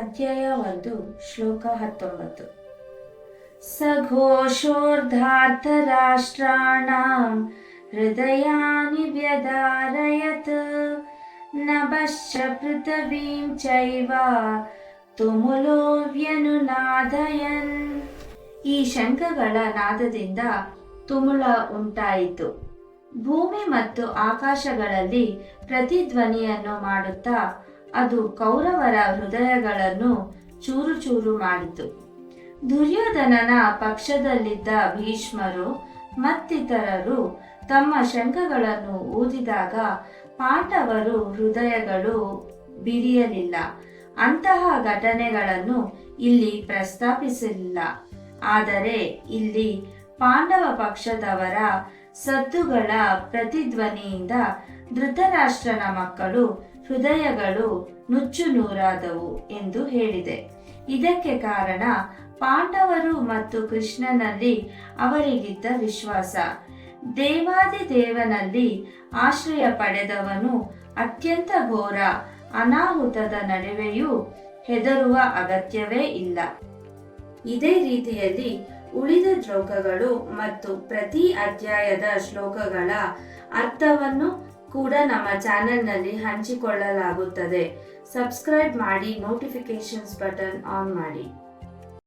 ಅಧ್ಯಾಯ 1 ಶ್ಲೋಕ 19. ಸಘೋಷೋರ್ಧಾರ್ತರಾಷ್ಟ್ರಾಣಾಂ ಹೃದಯಾನಿ ವ್ಯಧಾರಯತ್ ನಭಶ್ಚ ಪೃಥವೀಂ ಚೈವ ತುಮುಲೋ ವ್ಯನುನಾದಯನ್. ಈ ಶಂಖಗಳ ನಾದದಿಂದ ತುಮುಲ ಉಂಟಾಯಿತು. ಭೂಮಿ ಮತ್ತು ಆಕಾಶಗಳಲ್ಲಿ ಪ್ರತಿಧ್ವನಿಯನ್ನು ಮಾಡುತ್ತಾ ಅದು ಕೌರವರ ಹೃದಯಗಳನ್ನು ಚೂರು ಚೂರು ಮಾಡಿತು. ದುರ್ಯೋಧನನ ಪಕ್ಷದಲ್ಲಿದ್ದ ಭೀಷ್ಮರು ಮತ್ತಿತರರು ತಮ್ಮ ಶಂಖಗಳನ್ನು ಊದಿದಾಗ ಪಾಂಡವರು ಹೃದಯಗಳು ಬಿರಿಯಲಿಲ್ಲ. ಅಂತಹ ಘಟನೆಗಳನ್ನು ಇಲ್ಲಿ ಪ್ರಸ್ತಾಪಿಸಲಿಲ್ಲ. ಆದರೆ ಇಲ್ಲಿ ಪಾಂಡವ ಪಕ್ಷದವರ ಸದ್ದುಗಳ ಪ್ರತಿಧ್ವನಿಯಿಂದ ಧೃತರಾಷ್ಟ್ರನ ಮಕ್ಕಳು ಹೃದಯಗಳು ನುಚ್ಚು ನೂರಾದವು ಎಂದು ಹೇಳಿದೆ. ಇದಕ್ಕೆ ಕಾರಣ ಪಾಂಡವರು ಮತ್ತು ಕೃಷ್ಣನಲ್ಲಿ ಅವರಿಗಿದ್ದ ವಿಶ್ವಾಸ. ದೇವಾದಿದೇವನಲ್ಲಿ ಆಶ್ರಯ ಪಡೆದವನು ಅತ್ಯಂತ ಘೋರ ಅನಾಹುತದ ನಡುವೆಯೂ ಹೆದರುವ ಅಗತ್ಯವೇ ಇಲ್ಲ. ಇದೇ ರೀತಿಯಲ್ಲಿ ಉಳಿದ ಶ್ಲೋಕಗಳು ಮತ್ತು ಪ್ರತಿ ಅಧ್ಯಾಯದ ಶ್ಲೋಕಗಳ ಅರ್ಥವನ್ನು ಕೂಡ ನಮ್ಮ ಚಾನೆಲ್ನಲ್ಲಿ ಹಂಚಿಕೊಳ್ಳಲಾಗುತ್ತದೆ. ಸಬ್ಸ್ಕ್ರೈಬ್ ಮಾಡಿ, ನೋಟಿಫಿಕೇಶನ್ಸ್ ಬಟನ್ ಆನ್ ಮಾಡಿ.